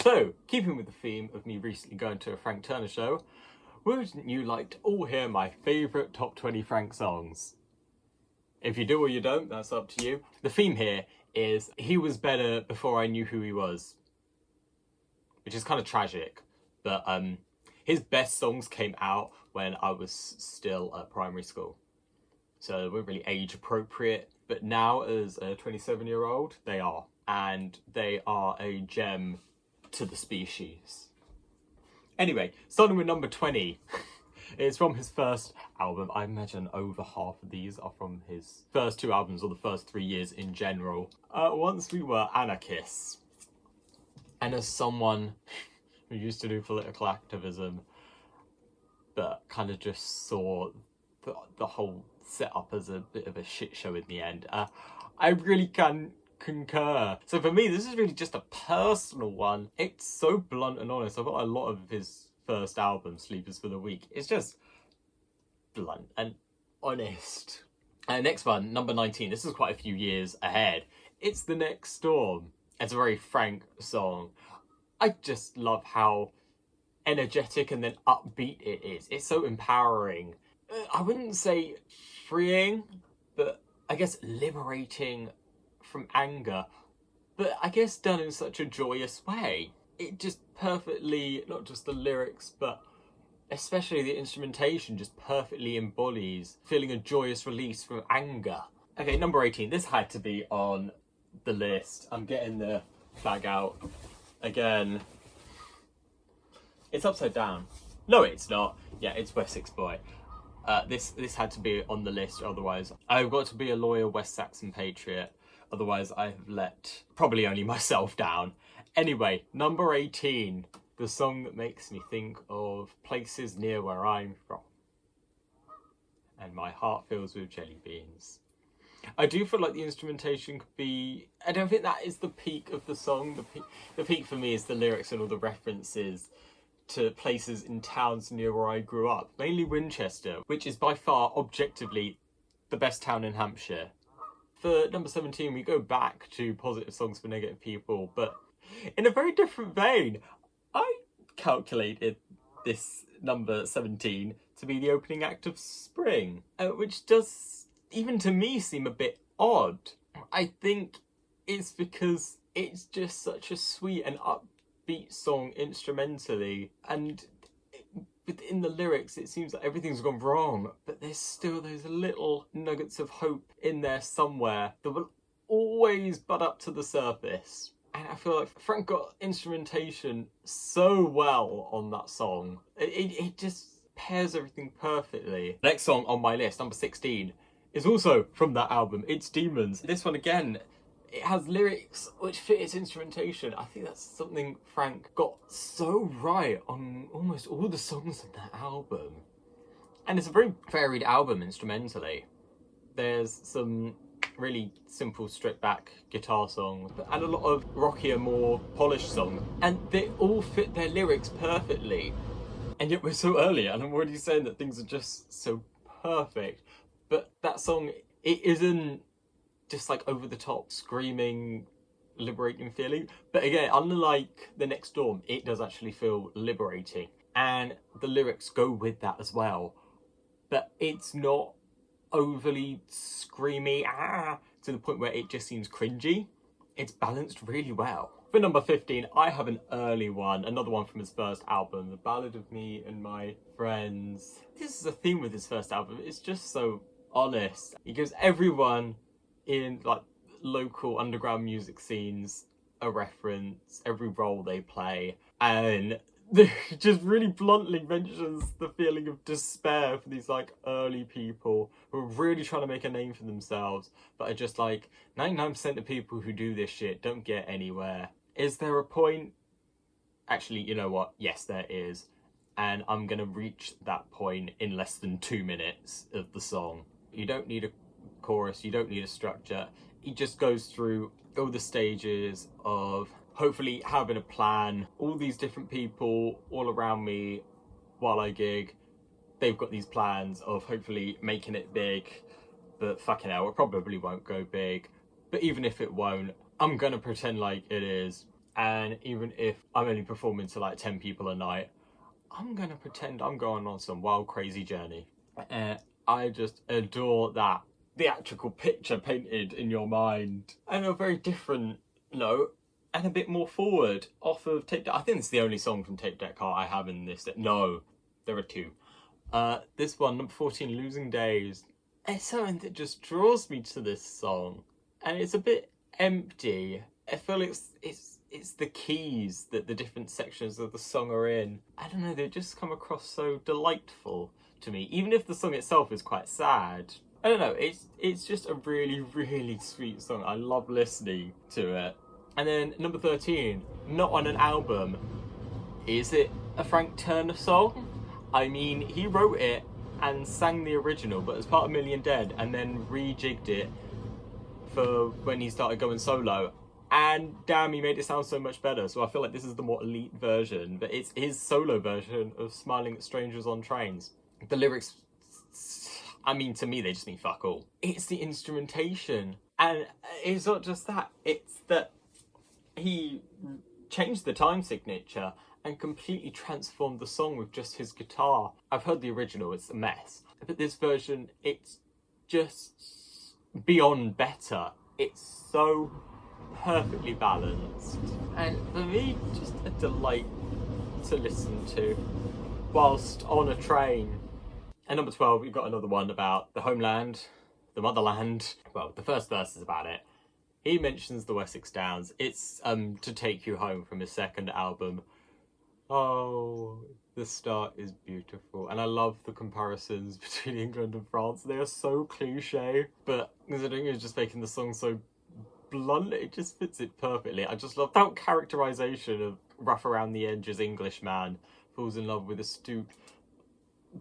So, keeping with the theme of me recently going to a Frank Turner show, wouldn't you like to all hear my favourite top 20 Frank songs? If you do or you don't, that's up to you. The theme here is he was better before I knew who he was. Which is kind of tragic, but his best songs came out when I was still at primary school. So they weren't really age appropriate, but now as a 27-year-old, they are. And they are a gem to the species. Anyway, starting with number 20. It's from his first album. I imagine over half of these are from his first two albums or the first 3 years in general. Once We Were Anarchists. And as someone who used to do political activism, but kind of just saw the whole setup as a bit of a shit show in the end, I really can concur. So for me, this is really just a personal one. It's so blunt and honest. I've got a lot of his first album, Sleepers for the Week. It's just blunt and honest. Next one, number 19. This is quite a few years ahead. It's The Next Storm. It's a very Frank song. I just love how energetic and then upbeat it is. It's so empowering. I wouldn't say freeing, but I guess liberating from anger. But I guess done in such a joyous way. It just perfectly, not just the lyrics, but especially the instrumentation just perfectly embodies feeling a joyous release from anger. Okay, number 18. This had to be on the list. I'm getting the flag out again. It's upside down. No, it's not. Yeah, it's Wessex Boy. This had to be on the list, otherwise I've got to be a loyal West Saxon patriot. Otherwise I've let probably only myself down. Anyway, number 18. The song that makes me think of places near where I'm from. And my heart fills with jelly beans. I do feel like the instrumentation could be... I don't think that is the peak of the song. The peak for me is the lyrics and all the references to places in towns near where I grew up. Mainly Winchester, which is by far, objectively, the best town in Hampshire. For number 17, we go back to positive songs for negative people, but in a very different vein. I calculated this number 17 to be the opening act of Spring, which does, even to me, seem a bit odd. I think it's because it's just such a sweet and upbeat song instrumentally, and within the lyrics it seems like everything's gone wrong, but there's still those little nuggets of hope in there somewhere that will always bud up to the surface. And I feel like Frank got instrumentation so well on that song. It just pairs everything perfectly. Next song on my list, number 16, is also from that album. It's Demons. This one again, it has lyrics which fit its instrumentation. I think that's something Frank got so right on almost all the songs in that album. And it's a very varied album instrumentally. There's some really simple stripped back guitar songs and a lot of rockier, more polished songs, and they all fit their lyrics perfectly. And yet we're so early and I'm already saying that things are just so perfect. But that song, it isn't just like over the top screaming liberating feeling, but again, unlike The Next Storm, it does actually feel liberating, and the lyrics go with that as well. But it's not overly screamy to the point where it just seems cringy. It's balanced really well. For number 15, I have an early one, another one from his first album, The Ballad of Me and My Friends. This is a theme with his first album. It's just so honest. He gives everyone in like local underground music scenes a reference, every role they play, and just really bluntly mentions the feeling of despair for these like early people who are really trying to make a name for themselves, but are just like 99% of people who do this shit don't get anywhere. Is there a point? Actually, you know what? Yes, there is. And I'm gonna reach that point in less than 2 minutes of the song. You don't need a chorus, you don't need a structure. He just goes through all the stages of hopefully having a plan. All these different people all around me while I gig, they've got these plans of hopefully making it big, but fucking hell, it probably won't go big. But even if it won't, I'm gonna pretend like it is. And even if I'm only performing to like 10 people a night, I'm gonna pretend I'm going on some wild, crazy journey. I just adore that theatrical picture painted in your mind. And a very different note, and a bit more forward off of Tape Deck. I think it's the only song from Tape Deck Heart I have in this. No, there are two. This one, number 14, Losing Days. It's something that just draws me to this song. And it's a bit empty. I feel it's the keys that the different sections of the song are in. I don't know, they just come across so delightful to me, even if the song itself is quite sad. I don't know, it's just a really, really sweet song. I love listening to it. And then number 13, Not on an Album. Is it a Frank Turner song? I mean, he wrote it and sang the original, but as part of Million Dead, and then rejigged it for when he started going solo. And damn, he made it sound so much better. So I feel like this is the more elite version, but it's his solo version of Smiling at Strangers on Trains. The lyrics, I mean, to me, they just mean fuck all. It's the instrumentation. And it's not just that, it's that he changed the time signature and completely transformed the song with just his guitar. I've heard the original, it's a mess. But this version, it's just beyond better. It's so perfectly balanced. And for me, just a delight to listen to whilst on a train. And number 12, we've got another one about the homeland, the motherland. Well, the first verse is about it. He mentions the Wessex Downs. It's To Take You Home from his second album. Oh, the start is beautiful. And I love the comparisons between England and France. They are so cliche, but considering he's just making the song so blunt, it just fits it perfectly. I just love that characterization of rough around the edges Englishman falls in love with astute,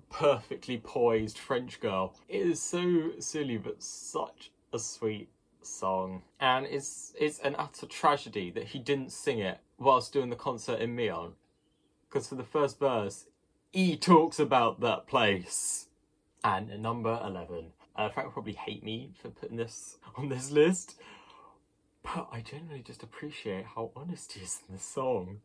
perfectly poised French girl. It is so silly, but such a sweet song. And it's an utter tragedy that he didn't sing it whilst doing the concert in Meon. Because for the first verse, he talks about that place. And at number 11, Frank will probably hate me for putting this on this list, but I generally just appreciate how honest he is in this song.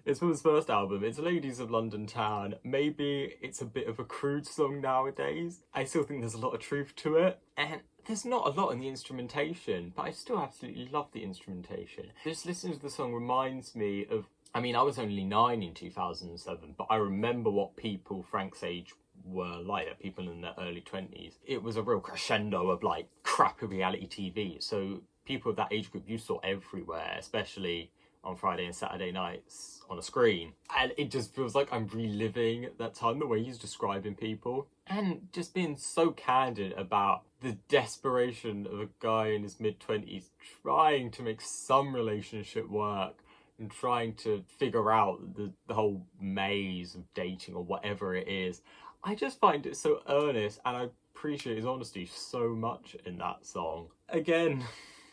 It's from his first album, it's Ladies of London Town. Maybe it's a bit of a crude song nowadays. I still think there's a lot of truth to it. And there's not a lot in the instrumentation, but I still absolutely love the instrumentation. Just listening to the song reminds me of, I mean, I was only 9 in 2007, but I remember what people Frank's age were like, people in their early 20s. It was a real crescendo of like crappy reality TV. So people of that age group you saw everywhere, especially on Friday and Saturday nights on a screen. And it just feels like I'm reliving that time, the way he's describing people. And just being so candid about the desperation of a guy in his mid-20s trying to make some relationship work and trying to figure out the whole maze of dating or whatever it is. I just find it so earnest, and I appreciate his honesty so much in that song. Again,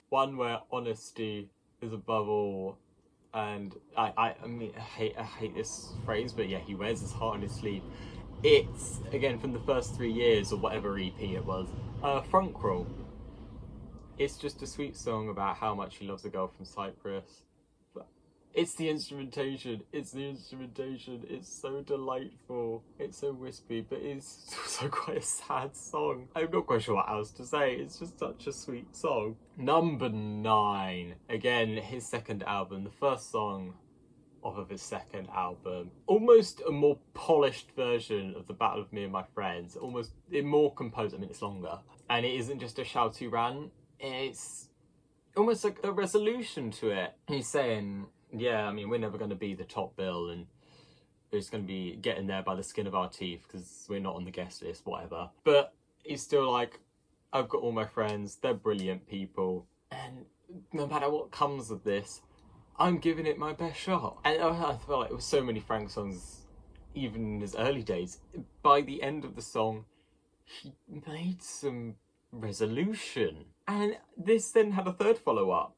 one where honesty is above all. And I mean, I hate this phrase, but yeah, he wears his heart on his sleeve. It's, again, from the first 3 years, or whatever EP it was, Front Row. It's just a sweet song about how much he loves a girl from Cyprus. But it's the instrumentation, it's so delightful, it's so wispy, but it's also quite a sad song. I'm not quite sure what else to say, it's just such a sweet song. Number 9, again, his second album, the first song off of his second album. Almost a more polished version of The Battle of Me and My Friends, almost more composed. I mean, it's longer. And it isn't just a shouty rant, it's almost like a resolution to it. He's saying, yeah, I mean, we're never going to be the top bill, and we're just going to be getting there by the skin of our teeth because we're not on the guest list, whatever. But he's still like, I've got all my friends, they're brilliant people, and no matter what comes of this, I'm giving it my best shot. And I felt like it was so many Frank songs, even in his early days. By the end of the song, he made some resolution. And this then had a third follow-up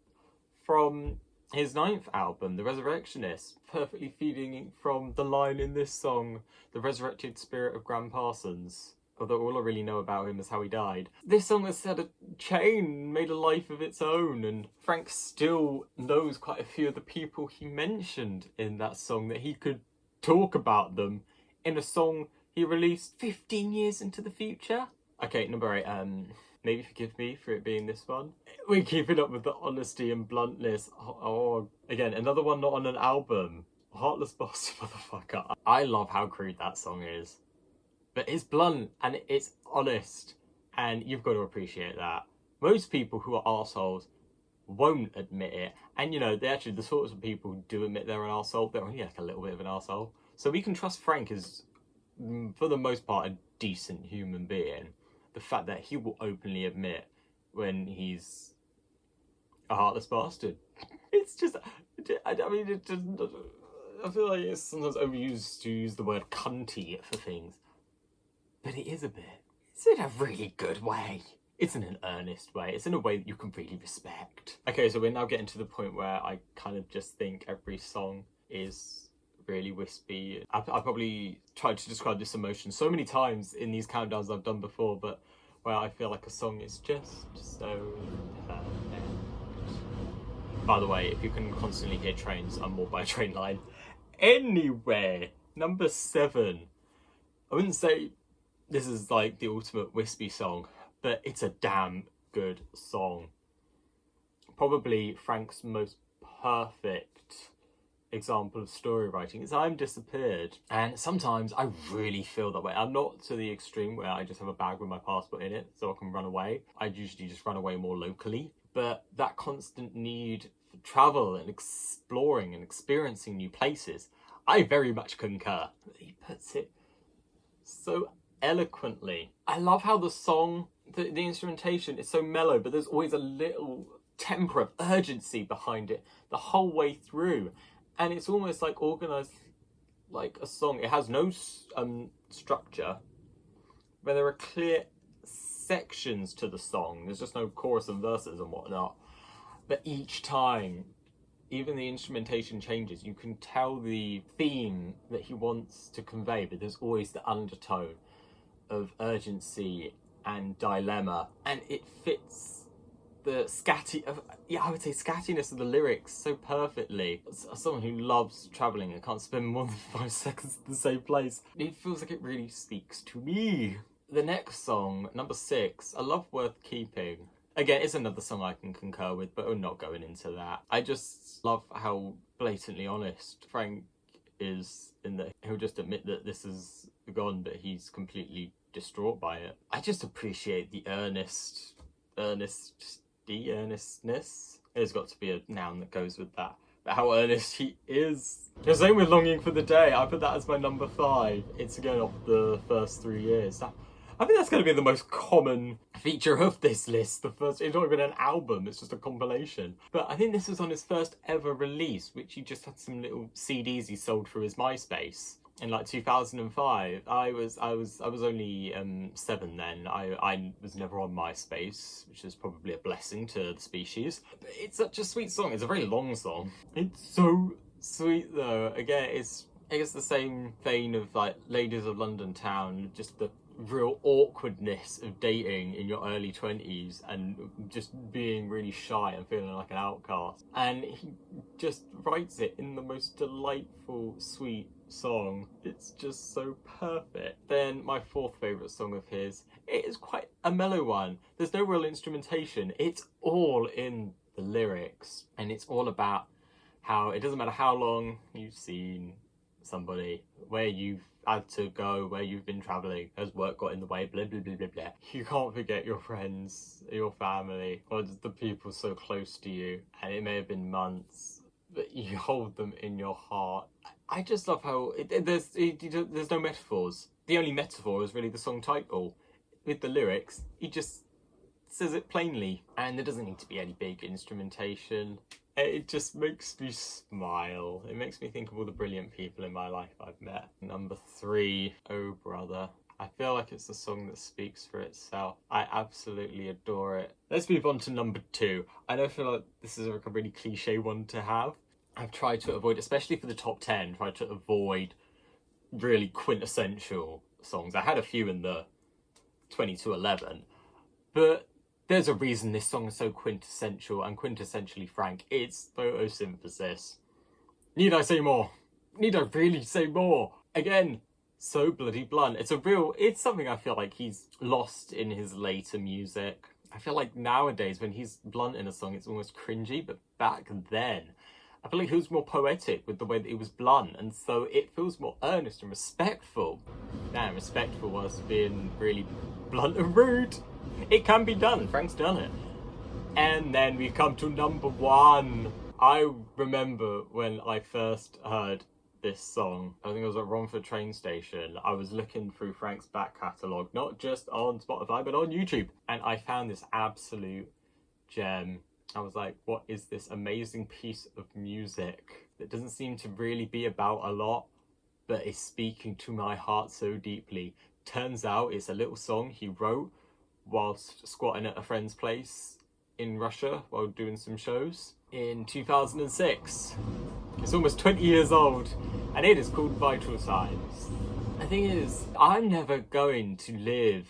from his 9th album, The Resurrectionist, perfectly feeding from the line in this song, The Resurrected Spirit of Gram Parsons. although all I really know about him is how he died. This song has had a chain, made a life of its own, and Frank still knows quite a few of the people he mentioned in that song, that he could talk about them in a song he released 15 years into the future. Okay, number 8, maybe forgive me for it being this one. We're keeping up with the honesty and bluntness. Oh, again, another one not on an album. Heartless Bastard Motherfucker. I love how crude that song is. But it's blunt and it's honest, and you've got to appreciate that. Most people who are arseholes won't admit it, and you know, they're actually the sorts of people who do admit they're an arsehole. They're only like a little bit of an arsehole. So we can trust Frank as, for the most part, a decent human being. The fact that he will openly admit when he's a heartless bastard. It's just, I mean, it just, I feel like it's sometimes overused to use the word cunty for things. But it is a bit. It's in a really good way. It's in an earnest way. It's in a way that you can really respect. Okay, so we're now getting to the point where I kind of just think every song is really wispy. I probably tried to describe this emotion so many times in these countdowns I've done before, but where I feel like a song is just so perfect. By the way, if you can constantly hear trains, I'm more by a train line. Anyway, number 7. I wouldn't say this is like the ultimate wispy song, but it's a damn good song. Probably Frank's most perfect example of story writing is I'm Disappeared. And sometimes I really feel that way. I'm not to the extreme where I just have a bag with my passport in it so I can run away. I usually just run away more locally. But that constant need for travel and exploring and experiencing new places, I very much concur. He puts it so eloquently. I love how the song, the instrumentation is so mellow, but there's always a little temper of urgency behind it the whole way through. And it's almost like organized like a song. It has no structure, but there are clear sections to the song. There's just no chorus and verses and whatnot. But each time, even the instrumentation changes, you can tell the theme that he wants to convey, but there's always the undertone of urgency and dilemma, and it fits the I would say scattiness of the lyrics so perfectly. As someone who loves travelling and can't spend more than 5 seconds in the same place, it feels like it really speaks to me. The next song, number 6, I love Worth Keeping. Again, it's another song I can concur with, but we're not going into that. I just love how blatantly honest Frank is in that he'll just admit that this is gone, but he's completely distraught by it. I just appreciate the earnestness. There's got to be a noun that goes with that. But how earnest he is. The same with Longing for the Day. I put that as my number 5. It's again off the first 3 years. I think that's going to be the most common feature of this list. It's not even an album, it's just a compilation. But I think this was on his first ever release, which he just had some little CDs he sold through his MySpace in like 2005. I was only 7 then. I was never on MySpace, which is probably a blessing to the species. But it's such a sweet song. It's a very long song. It's so sweet though. Again, I guess the same vein of like Ladies of London Town, just the real awkwardness of dating in your early 20s and just being really shy and feeling like an outcast. And he just writes it in the most delightful, sweet song. It's just so perfect. Then my 4th favourite song of his, it is quite a mellow one. There's no real instrumentation. It's all in the lyrics, and it's all about how it doesn't matter how long you've seen somebody, where you've had to go, where you've been travelling, has work got in the way, blah blah blah blah blah. You can't forget your friends, your family, or just the people so close to you, and it may have been months, but you hold them in your heart. I just love how there's no metaphors. The only metaphor is really the song title. With the lyrics, he just says it plainly, and there doesn't need to be any big instrumentation. It just makes me smile. It makes me think of all the brilliant people in my life I've met. Number 3, Oh Brother. I feel like it's a song that speaks for itself. I absolutely adore it. Let's move on to number 2. I don't feel like this is a really cliche one to have. I've tried to avoid, especially for the top 10, to avoid really quintessential songs. I had a few in the 2211. But there's a reason this song is so quintessential and quintessentially Frank. It's photosynthesis. Need I say more? Need I really say more? Again, so bloody blunt. It's something I feel like he's lost in his later music. I feel like nowadays when he's blunt in a song, it's almost cringy, but back then, I feel like he was more poetic with the way that he was blunt, and so it feels more earnest and respectful. Damn, respectful whilst being really blunt and rude. It can be done, Frank's done it. And then we come to number one. I remember when I first heard this song, I think it was at Romford train station. I was looking through Frank's back catalogue, not just on Spotify, but on YouTube. And I found this absolute gem. I was like, what is this amazing piece of music that doesn't seem to really be about a lot, but is speaking to my heart so deeply? Turns out it's a little song he wrote whilst squatting at a friend's place in Russia while doing some shows in 2006. It's almost 20 years old, and it is called Vital Signs. The thing is, I'm never going to live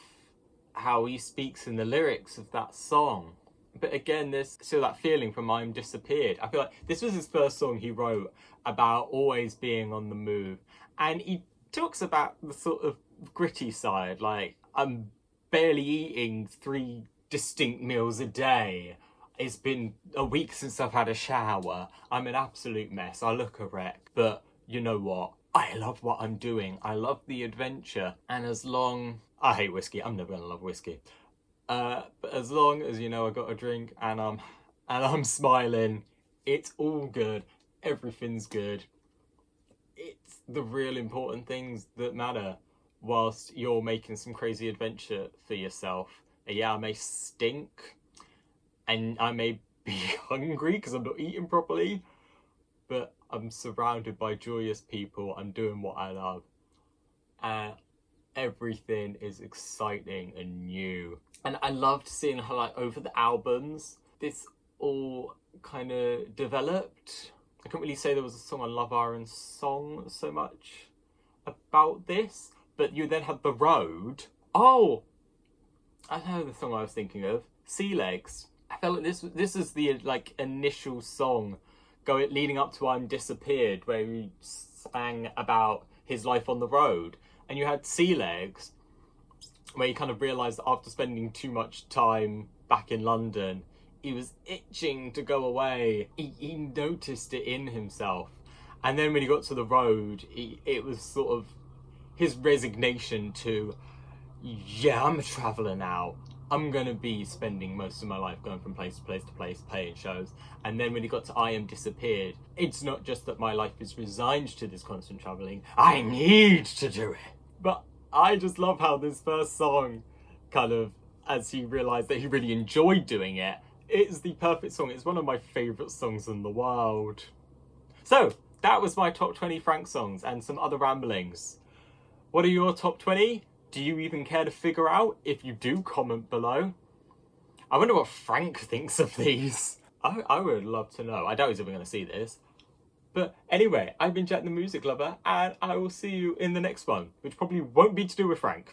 how he speaks in the lyrics of that song. But again, there's still that feeling from I'm Disappeared. I feel like this was his first song he wrote about always being on the move. And he talks about the sort of gritty side, like, I'm barely eating 3 distinct meals a day. It's been a week since I've had a shower. I'm an absolute mess. I look a wreck. But you know what? I love what I'm doing. I love the adventure. And as long... I hate whiskey. I'm never gonna love whiskey. But as long as, you know, I got a drink and I'm smiling, it's all good. Everything's good. It's the real important things that matter whilst you're making some crazy adventure for yourself. Yeah, I may stink and I may be hungry because I'm not eating properly, but I'm surrounded by joyous people. I'm doing what I love. And everything is exciting and new. And I loved seeing how, like, over the albums, this all kind of developed. I couldn't really say there was a song on Love Iron Song so much about this, but you then had The Road. Oh, I know the song I was thinking of, Sea Legs. I felt like this is the, like, initial song leading up to I'm Disappeared, where he sang about his life on the road. And you had Sea Legs, where he kind of realised that after spending too much time back in London, he was itching to go away. He noticed it in himself. And then when he got to The Road, it was sort of his resignation to, yeah, I'm a traveller now. I'm going to be spending most of my life going from place to place to place, playing shows. And then when he got to I Am Disappeared, it's not just that my life is resigned to this constant travelling. I need to do it. But I just love how this first song, kind of, as he realised that he really enjoyed doing it, it's the perfect song. It's one of my favourite songs in the world. So, that was my top 20 Frank songs and some other ramblings. What are your top 20? Do you even care to figure out? If you do, comment below. I wonder what Frank thinks of these. I would love to know. I doubt he's ever going to see this. But anyway, I've been Jack the Music Lover, and I will see you in the next one, which probably won't be to do with Frank.